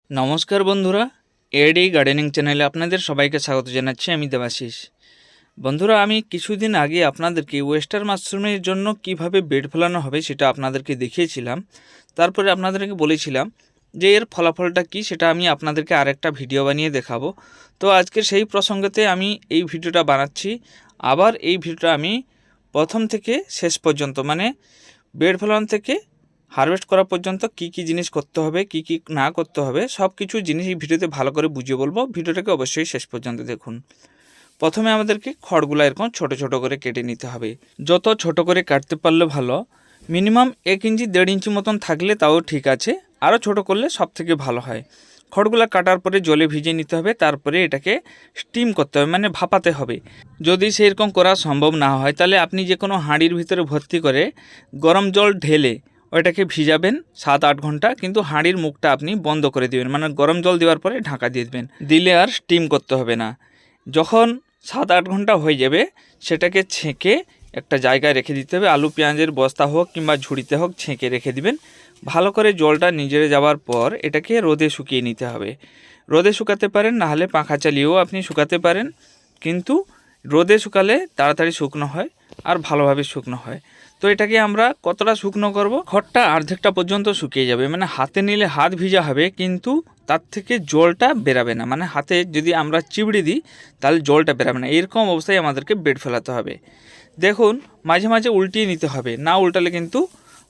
নমস্কার বন্ধুরা, এডি গার্ডেনিং চ্যানেলে আপনাদের সবাইকে স্বাগত জানাচ্ছি। আমি দেবাশিস। বন্ধুরা, আমি কিছুদিন আগে আপনাদেরকে ওয়েস্টার মাশরুমের জন্য কিভাবে বেড ফেলানো হবে সেটা আপনাদেরকে দেখিয়েছিলাম। তারপরে আপনাদেরকে বলেছিলাম যে এর ফলাফলটা কি, সেটা আমি আপনাদেরকে আরেকটা ভিডিও বানিয়ে দেখাবো। তো আজকের সেই প্রসঙ্গতে আমি এই ভিডিওটা বানাচ্ছি। আবার এই ভিডিওটা আমি প্রথম থেকে শেষ পর্যন্ত, মানে বেড ফেলানো থেকে হারভেস্ট করা পর্যন্ত কি কি জিনিস করতে হবে, কি কি না করতে হবে, সব কিছু জিনিস এই ভিডিওতে ভালো করে বুঝিয়ে বলবো। ভিডিওটাকে অবশ্যই শেষ পর্যন্ত দেখুন। প্রথমে আমাদেরকে খড়গুলো এরকম ছোট ছোট করে কেটে নিতে হবে। যত ছোট করে কাটতে পারলে ভালো। মিনিমাম 1 ইঞ্চি 1.5 ইঞ্চি মতন থাকলে তাও ঠিক আছে, আরও ছোট করলে সব থেকে ভালো হয়। খড়গুলো কাটার পরে জলে ভিজিয়ে নিতে হবে, তারপরে এটাকে স্টিম করতে হবে, মানে ভাপাতে হবে। যদি সেরকম করা সম্ভব না হয় তাহলে আপনি যে কোনো হাঁড়ির ভিতরে ভর্তি করে গরম জল ঢেলে ওইটাকে ভিজাবেন 7-8 ঘন্টা, কিন্তু হাঁড়ির মুখটা আপনি বন্ধ করে দেবেন, মানে গরম জল দেওয়ার পরে ঢাকা দিয়ে দেবেন, দিলে আর স্টিম করতে হবে না। যখন 7-8 ঘন্টা হয়ে যাবে সেটাকে ছেঁকে একটা জায়গায় রেখে দিতে হবে। আলু পেঁয়াজের বস্তা হোক কিংবা ঝুড়িতে হোক ছেঁকে রেখে দিবেন। ভালো করে জলটা নিজেরে যাওয়ার পর এটাকে রোদে শুকিয়ে নিতে হবে। রোদে শুকাতে পারেন, নাহলে পাখা চালিয়েও আপনি শুকাতে পারেন, কিন্তু রোদে শুকালে তাড়াতাড়ি শুকনো হয় আর ভালোভাবে শুকনো হয়। তো এটাকে আমরা কতটা শুকনো করব, খড়টা অর্ধেকটা পর্যন্ত শুকিয়ে যাবে, মানে হাতে নিলে হাত ভিজা হবে, কিন্তু তার থেকে জলটা বেরাবে না। মানে হাতে যদি আমরা চিবড়ি দিই তাহলে জলটা বেরাবে না। এরকম অবস্থায় আমাদেরকে বেড ফেলাতে হবে। দেখুন, মাঝে মাঝে উল্টিয়ে নিতে হবে, না উল্টালে কিন্তু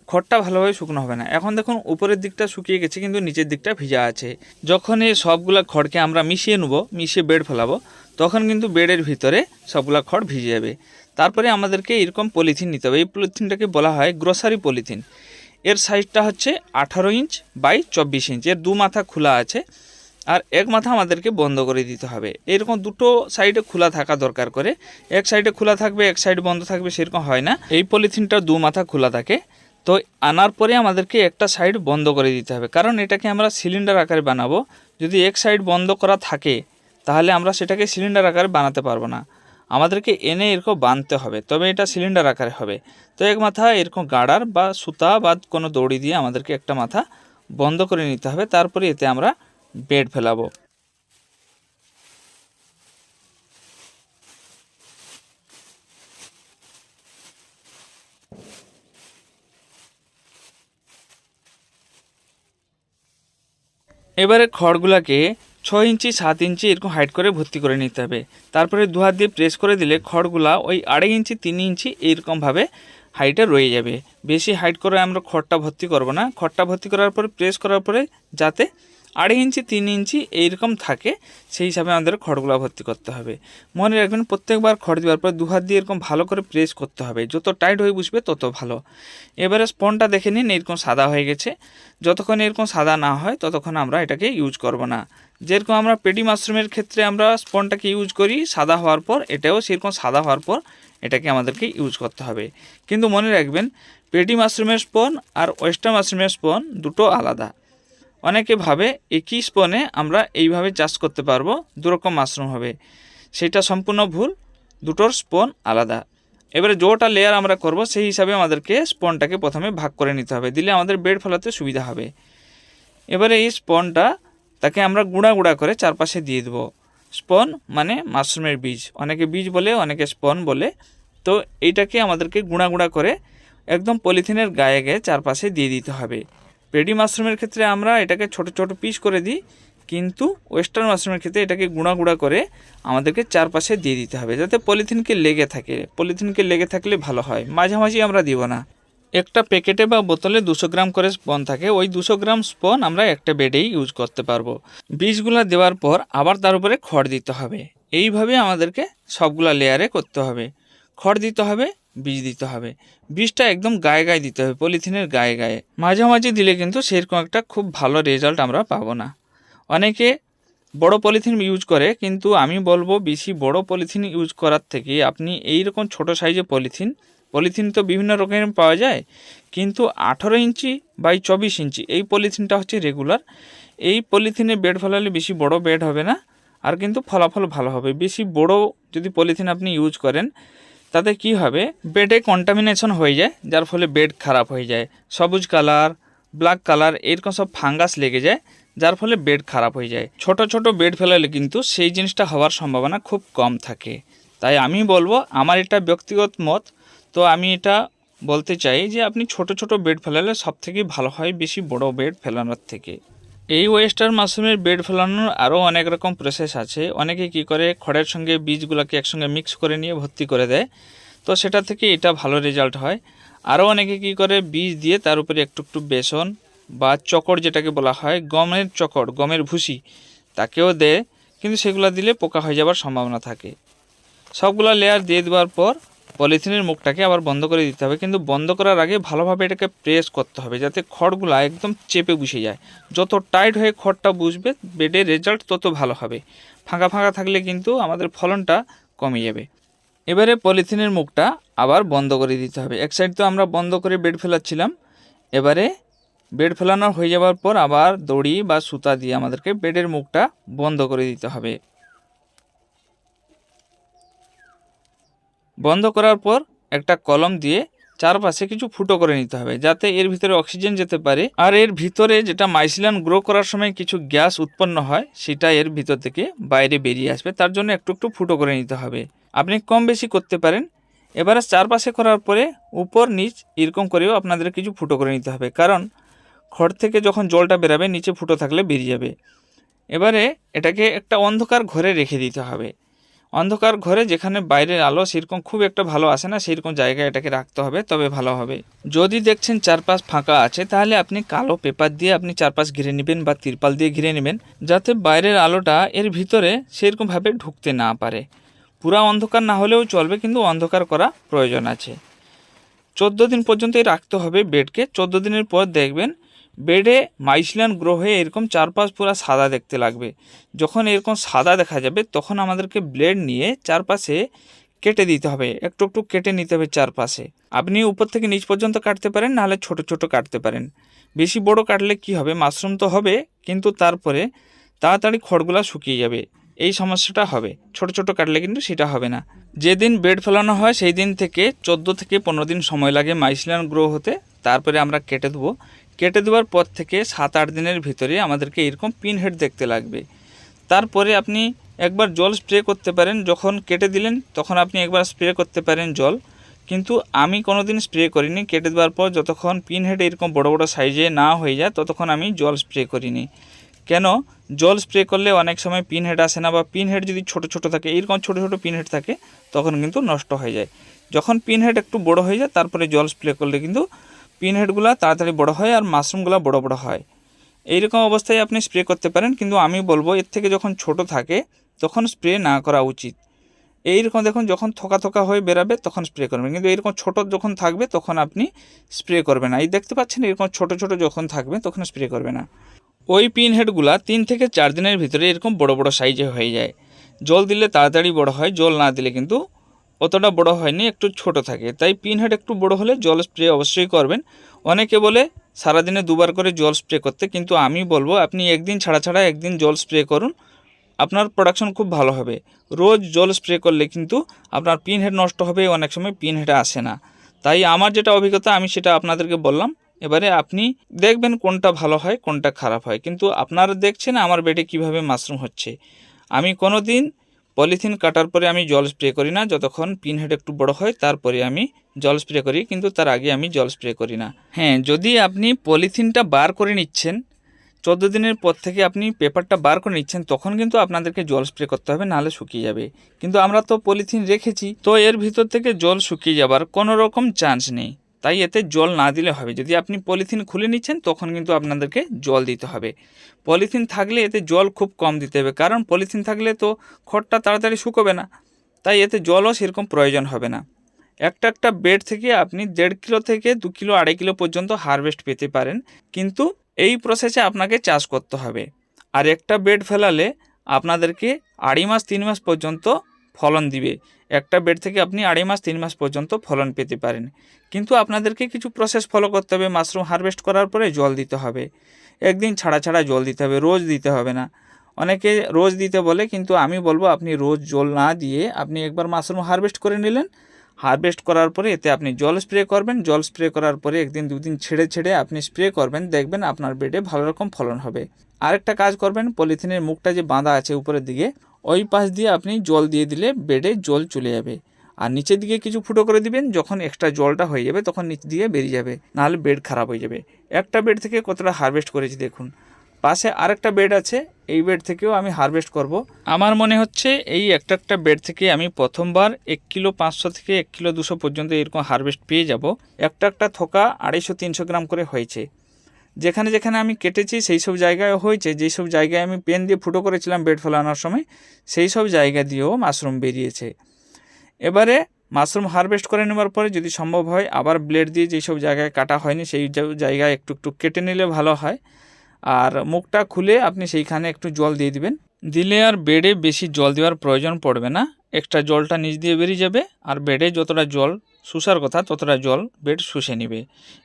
খড়টা ভালোভাবে শুকনো হবে না। এখন দেখুন উপরের দিকটা শুকিয়ে গেছে, কিন্তু নিচের দিকটা ভিজা আছে। যখন এই সবগুলা খড়কে আমরা মিশিয়ে নেব, মিশিয়ে বেড ফেলাবো, তখন কিন্তু বেডের ভিতরে সবগুলা খড় ভিজে যাবে। তারপরে আমাদেরকে এরকম পলিথিন নিতে হবে। এই পলিথিনটাকে বলা হয় গ্রোসারি পলিথিন। এর সাইজটা হচ্ছে 18 ইঞ্চ বাই 24 ইঞ্চ। এর 2 মাথা খোলা আছে আর এক মাথা আমাদেরকে বন্ধ করে দিতে হবে। এরকম দুটো সাইডে খোলা থাকা দরকার করে। এক সাইডে খোলা থাকবে, এক সাইড বন্ধ থাকবে, সেরকম হয় না। এই পলিথিনটা 2 মাথা খোলা থাকে। তো আনার পরে আমাদেরকে একটা সাইড বন্ধ করে দিতে হবে, কারণ এটাকে আমরা সিলিন্ডার আকারে বানাবো। যদি এক সাইড বন্ধ করা থাকে তাহলে আমরা সেটাকে সিলিন্ডার আকারে বানাতে পারবো না। আমাদেরকে এনে এরকম বাঁধতে হবে, তবে এটা সিলিন্ডার আকারে হবে। তো এক মাথা এরকম গাড়ার বা সুতা বা কোনো দড়ি দিয়ে আমাদেরকে একটা মাথা বন্ধ করে নিতে হবে। তারপরে এতে আমরা বেড ফেলাবো। এবারে খড়গুলাকে 6 ইঞ্চি 7 ইঞ্চি এরকম হাইট করে ভর্তি করে নিতে হবে। তারপরে 2 হাত দিয়ে প্রেস করে দিলে খড়গুলা ওই 2.5 ইঞ্চি 3 ইঞ্চি এইরকমভাবে হাইটে রয়ে যাবে। বেশি হাইট করে আমরা খড়টা ভর্তি করব না। খড়টা ভর্তি করার পরে প্রেস করার পরে যাতে 2.5 ইঞ্চি 3 ইঞ্চি এইরকম থাকে, সেই হিসাবে আমাদের খড়গুলা ভর্তি করতে হবে। মনে রাখবেন, প্রত্যেকবার খড় দেওয়ার পর 2 হাত দিয়ে এরকম ভালো করে প্রেস করতে হবে। যত টাইট হয়ে বসবে তত ভালো। এবারে স্পনটা দেখে নিন, এরকম সাদা হয়ে গেছে। যতক্ষণ এরকম সাদা না হয় ততক্ষণ আমরা এটাকে ইউজ করব না। যেরকম আমরা পেডি মাশরুমের ক্ষেত্রে আমরা স্পনটাকে ইউজ করি সাদা হওয়ার পর, এটাও সেরকম সাদা হওয়ার পর এটাকে আমাদেরকে ইউজ করতে হবে। কিন্তু মনে রাখবেন, পেডি মাশরুমের স্পন আর ওয়েস্টার মাশরুমের স্পন দুটো আলাদা। অনেকে ভাবে একই স্পনে আমরা এইভাবে চাষ করতে পারবো, দুরকম মাশরুম হবে। সেটা সম্পূর্ণ ভুল, দুটোর স্পন আলাদা। এবারে জোটা লেয়ার আমরা করব, সেই হিসাবে আমাদেরকে স্পনটাকে প্রথমে ভাগ করে নিতে হবে, দিলে আমাদের বেড ফেলাতে সুবিধা হবে। এবারে এই স্পনটা তাকে আমরা গুঁড়া গুঁড়া করে চারপাশে দিয়ে দেবো। স্পন মানে মাশরুমের বীজ, অনেকে বীজ বলে, অনেকে স্পন বলে। তো এইটাকে আমাদেরকে গুঁড়া গুঁড়া করে একদম পলিথিনের গায়ে গায়ে চারপাশে দিয়ে দিতে হবে। পেডি মাশরুমের ক্ষেত্রে আমরা এটাকে ছোট ছোট পিস করে দিই, কিন্তু ওয়েস্টার্ন মাশরুমের ক্ষেত্রে এটাকে গুঁড়া গুঁড়া করে আমাদেরকে চারপাশে দিয়ে দিতে হবে, যাতে পলিথিনকে লেগে থাকে। পলিথিনকে লেগে থাকলে ভালো হয়, মাঝামাঝি আমরা দিব না। একটা প্যাকেটে বা বোতলে 200 গ্রাম করে স্পন থাকে, ওই 200 গ্রাম স্পন আমরা একটা বেডেই ইউজ করতে পারবো। বীজগুলো দেওয়ার পর আবার তার উপরে খড় দিতে হবে। এইভাবে আমাদেরকে সবগুলা লেয়ারে করতে হবে। খড় দিতে হবে, বীজ দিতে হবে। বীজটা একদম গায়ে গায়ে দিতে হবে, পলিথিনের গায়ে গায়ে। মাঝামাঝি দিলে কিন্তু সেরকম একটা খুব ভালো রেজাল্ট আমরা পাবো না। অনেকে বড় পলিথিন ইউজ করে, কিন্তু আমি বলবো বেশি বড় পলিথিন ইউজ করার থেকে আপনি এইরকম ছোট সাইজের পলিথিন তো বিভিন্ন রকমের পাওয়া যায়, কিন্তু 18 ইঞ্চি বাই 24 ইঞ্চি এই পলিথিনটা হচ্ছে রেগুলার। এই পলিথিনে বেড ফেলালে বেশি বড় বেড হবে না, আর কিন্তু ফলাফল ভালো হবে। বেশি বড় যদি পলিথিন আপনি ইউজ করেন তাতে কি হবে, বেডে কন্টামিনেশন হয়ে যায়, যার ফলে বেড খারাপ হয়ে যায়। সবুজ কালার, ব্ল্যাক কালার এরকম সব ফাঙ্গাস লেগে যায়, যার ফলে বেড খারাপ হয়ে যায়। ছোট ছোট বেড ফেলালে কিন্তু সেই জিনিসটা হওয়ার সম্ভাবনা খুব কম থাকে। তাই আমি বলবো, আমার এটা ব্যক্তিগত মত, তো আমি এটা বলতে চাই যে আপনি ছোট ছোট বেড ফেলালে সবথেকে ভালো হয় বেশি বড় বেড ফেলানোর থেকে। এই ওয়েস্টার মাশরুমের বেড ফেলানোর আরও অনেক রকম প্রসেস আছে। অনেকে কি করে, খড়ের সঙ্গে বীজগুলোকে একসঙ্গে মিক্স করে নিয়ে ভর্তি করে দেয়, তো সেটা থেকে এটা ভালো রেজাল্ট হয়। আরও অনেকে কি করে, বীজ দিয়ে তার উপরে একটু একটু বেসন বা চকড় যেটাকে বলা হয়, গমের চকড়, গমের ভুসি, তাকেও দেয়, কিন্তু সেগুলো দিলে পোকা হয়ে যাওয়ার সম্ভাবনা থাকে। সবগুলো লেয়ার দিয়ে দেওয়ার পর পলিথিনের মুখটাকে আবার বন্ধ করে দিতে হবে, কিন্তু বন্ধ করার আগে ভালোভাবে এটাকে প্রেস করতে হবে যাতে খড়গুলো একদম চেপে বসে যায়। যত টাইট হয়ে খড়টা বসবে বেডের রেজাল্ট তত ভালো হবে। ফাঁকা ফাঁকা থাকলে কিন্তু আমাদের ফলনটা কমে যাবে। এবারে পলিথিনের মুখটা আবার বন্ধ করে দিতে হবে। এক সাইড তো আমরা বন্ধ করে বেড ফেলাচ্ছিলাম, এবারে বেড ফেলানো হয়ে যাওয়ার পর আবার দড়ি বা সুতা দিয়ে আমাদেরকে বেডের মুখটা বন্ধ করে দিতে হবে। বন্ধ করার পর একটা কলম দিয়ে চারপাশে কিছু ফুটো করে নিতে হবে যাতে এর ভিতরে অক্সিজেন যেতে পারে, আর এর ভিতরে যেটা মাইসিলিয়ান গ্রো করার সময় কিছু গ্যাস উৎপন্ন হয় সেটা এর ভিতর থেকে বাইরে বেরিয়ে আসবে, তার জন্য একটু একটু ফুটো করে নিতে হবে। আপনি কম বেশি করতে পারেন। এবারে চারপাশে করার পরে উপর নিচ এরকম করেও আপনাদের কিছু ফুটো করে নিতে হবে, কারণ খড় থেকে যখন জলটা বেরাবে নিচে ফুটো থাকলে বেরিয়ে যাবে। এবারে এটাকে একটা অন্ধকার ঘরে রেখে দিতে হবে। অন্ধকার ঘরে যেখানে বাইরের আলো সেরকম খুব একটা ভালো আসে না, সেরকম জায়গায় এটাকে রাখতে হবে, তবে ভালো হবে। যদি দেখছেন চারপাশ ফাঁকা আছে তাহলে আপনি কালো পেপার দিয়ে আপনি চারপাশ ঘিরে নেবেন বা তিরপাল দিয়ে ঘিরে নেবেন, যাতে বাইরের আলোটা এর ভিতরে সেরকমভাবে ঢুকতে না পারে। পুরা অন্ধকার না হলেও চলবে, কিন্তু অন্ধকার করা প্রয়োজন আছে। 14 দিন পর্যন্তই রাখতে হবে বেডকে। 14 দিনের পর দেখবেন বেডে মাইসিলিয়ান গ্রো হয়ে এরকম চারপাশ পুরো সাদা দেখতে লাগবে। যখন এরকম সাদা দেখা যাবে তখন আমাদেরকে ব্লেড নিয়ে চারপাশে কেটে দিতে হবে, একটু একটু কেটে নিতে হবে চারপাশে। আপনি উপর থেকে নিচ পর্যন্ত কাটতে পারেন, নাহলে ছোট ছোট কাটতে পারেন। বেশি বড় কাটলে কি হবে, মাশরুম তো হবে কিন্তু তারপরে তাড়াতাড়ি খড়গুলা শুকিয়ে যাবে, এই সমস্যাটা হবে। ছোট ছোট কাটলে কিন্তু সেটা হবে না। যেদিন বেড ফেলানো হয় সেই দিন থেকে 14 থেকে 15 দিন সময় লাগে মাইসিলিয়ান গ্রো হতে। তারপরে আমরা কেটে দেবো। কেটে দেওয়ার পর থেকে 7-8 দিনের ভিতরে আমাদেরকে এরকম পিন হেড দেখতে লাগবে। তারপরে আপনি একবার জল স্প্রে করতে পারেন। যখন কেটে দিলেন তখন আপনি একবার স্প্রে করতে পারেন জল, কিন্তু আমি কোনো দিন স্প্রে করিনি। কেটে দেওয়ার পর যতক্ষণ পিন হেড এরকম বড় বড় সাইজে না হয়ে যায় ততক্ষণ আমি জল স্প্রে করিনি। কেন, জল স্প্রে করলে অনেক সময় পিন হেড আসে না, বা পিন হেড যদি ছোট ছোট থাকে, এরকম ছোট ছোট পিন হেড থাকে, তখন কিন্তু নষ্ট হয়ে যায়। যখন পিন হেড একটু বড় হয়ে যায় তারপরে জল স্প্রে করলে কিন্তু পিন হেডগুলো তাড়াতাড়ি বড় হয় আর মাশরুমগুলো বড় বড় হয়। এইরকম অবস্থায় আপনি স্প্রে করতে পারেন, কিন্তু আমি বলবো এর থেকে যখন ছোট থাকে তখন স্প্রে না করা উচিত। এইরকম দেখুন যখন থোকা থোকা হয়ে বেরাবে তখন স্প্রে করবেন, কিন্তু এরকম ছোট যখন থাকবে তখন আপনি স্প্রে করবেন না। এই দেখতে পাচ্ছেন এরকম ছোট ছোট যখন থাকবে তখন স্প্রে করবে না। ওই পিন হেডগুলা 3 থেকে 4 দিনের ভিতরে এরকম বড় বড় সাইজে হয়ে যায়। জল দিলে তাড়াতাড়ি বড় হয়, জল না দিলে কিন্তু অতটা বড় হয়নি, একটু ছোট থাকে। তাই পিন হেড একটু বড় হলে জল স্প্রে অবশ্যই করবেন। অনেকে বলে সারাদিনে 2বার করে জল স্প্রে করতে, কিন্তু আমি বলবো আপনি একদিন ছাড়া ছাড়া একদিন জল স্প্রে করুন, আপনার প্রোডাকশন খুব ভালো হবে। রোজ জল স্প্রে করলে কিন্তু আপনার পিন হেড নষ্ট হবে, অনেক সময় পিন হেড আসে না। তাই আমার যেটা অভিজ্ঞতা আমি সেটা আপনাদেরকে বললাম। এবারে আপনি দেখবেন কোনটা ভালো হয় কোনটা খারাপ হয়, কিন্তু আপনারা দেখছেন আমার বেডে কিভাবে মাশরুম হচ্ছে। আমি কোনো দিন পলিথিন কাটার পরে আমি জল স্প্রে করি না, যতক্ষণ পিন হেড একটু বড় হয় তারপরে আমি জল স্প্রে করি, কিন্তু তার আগে আমি জল স্প্রে করি না। হ্যাঁ, যদি আপনি পলিথিনটা বার করে নিচ্ছেন, 14 দিনের পর থেকে আপনি পেপারটা বার করে নিচ্ছেন, তখন কিন্তু আপনাদেরকে জল স্প্রে করতে হবে, নাহলে শুকিয়ে যাবে। কিন্তু আমরা তো পলিথিন রেখেছি, তো এর ভিতর থেকে জল শুকিয়ে যাবার কোনো রকম চান্স নেই, তাই এতে জল না দিলে হবে। যদি আপনি পলিথিন খুলে নিচ্ছেন তখন কিন্তু আপনাদেরকে জল দিতে হবে। পলিথিন থাকলে এতে জল খুব কম দিতে হবে, কারণ পলিথিন থাকলে তো খড়টা তাড়াতাড়ি শুকোবে না, তাই এতে জলও সেরকম প্রয়োজন হবে না। একটা বেড থেকে আপনি 1.5 কিলো থেকে 2 কিলো 2.5 কিলো পর্যন্ত হারভেস্ট পেতে পারেন, কিন্তু এই প্রসেসে আপনাকে চাষ করতে হবে। আর একটা বেড ফেলালে আপনাদেরকে 2.5 মাস 3 মাস পর্যন্ত ফলন দিবে। একটা বেড থেকে আপনি 2.5 মাস 3 মাস পর্যন্ত ফলন পেতে পারেন, কিন্তু আপনাদেরকে কিছু প্রসেস ফলো করতে হবে। মাশরুম হারভেস্ট করার পরে জল দিতে হবে, একদিন ছাড়া ছাড়া জল দিতে হবে, রোজ দিতে হবে না। অনেকে রোজ দিতে বলে, কিন্তু আমি বলবো আপনি রোজ জল না দিয়ে আপনি একবার মাশরুম হারভেস্ট করে নিলেন, হারভেস্ট করার পরে এতে আপনি জল স্প্রে করবেন। জল স্প্রে করার পরে 1 দিন 2 দিন ছেড়ে ছেড়ে আপনি স্প্রে করবেন, দেখবেন আপনার বেডে ভালো রকম ফলন হবে। আরেকটা কাজ করবেন, পলিথিনের মুখটা যে বাঁধা আছে উপরের দিকে, ওই পাশ দিয়ে আপনি জল দিয়ে দিলে বেডে জল চলে যাবে। আর নিচের দিকে কিছু ফুটো করে দিবেন, যখন এক্সট্রা জলটা হয়ে যাবে তখন নিচ দিয়ে বেরিয়ে যাবে, নাহলে বেড খারাপ হয়ে যাবে। একটা বেড থেকে কতটা হারভেস্ট করেছি দেখুন। পাশে আরেকটা বেড আছে, এই বেড থেকেও আমি হারভেস্ট করব। আমার মনে হচ্ছে এই একটা বেড থেকে আমি প্রথমবার 1 কিলো 500 থেকে 1 কিলো 200 পর্যন্ত এরকম হারভেস্ট পেয়ে যাব। একটা থোকা 250-300 গ্রাম করে হয়েছে। যেখানে যেখানে আমি কেটেছি সেই সব জায়গায় হয়েছে, যেই সব জায়গায় আমি পেন দিয়ে ফুটো করেছিলাম বেড ফেলানোর সময়, সেই সব জায়গা দিয়েও মাশরুম বেরিয়েছে। এবারে মাশরুম হারভেস্ট করে নেওয়ার পরে যদি সম্ভব হয় আবার ব্লেড দিয়ে যেই সব জায়গায় কাটা হয়নি সেই জায়গায় একটু একটু কেটে নিলে ভালো হয়। আর মুখটা খুলে আপনি সেইখানে একটু জল দিয়ে দিবেন, দিলে আর বেডে বেশি জল দেওয়ার প্রয়োজন পড়বে না। এক্সট্রা জলটা নিচ দিয়ে বেরিয়ে যাবে, আর বেডে যতটা জল শুষার কথা ততটা জল বেড শুষে নেবে।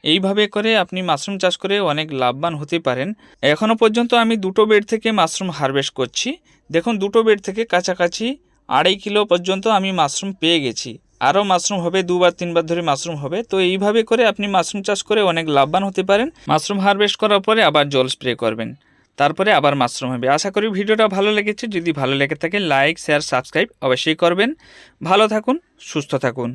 এইভাবে করে আপনি মাশরুম চাষ করে অনেক লাভবান হতে পারেন। এখনও পর্যন্ত আমি 2টো বেড থেকে মাশরুম হারভেস্ট করছি। দেখুন 2টো বেড থেকে কাছাকাছি 2.5 কিলো পর্যন্ত আমি মাশরুম পেয়ে গেছি। আরও মাশরুম হবে, 2-3 বার ধরে মাশরুম হবে। তো এইভাবে করে আপনি মাশরুম চাষ করে অনেক লাভবান হতে পারেন। মাশরুম হারভেস্ট করার পরে আবার জল স্প্রে করবেন, তারপরে আবার মাশরুম হবে। আশা করি ভিডিওটা ভালো লেগেছে। যদি ভালো লেগে থাকে লাইক, শেয়ার, সাবস্ক্রাইব অবশ্যই করবেন। ভালো থাকুন, সুস্থ থাকুন।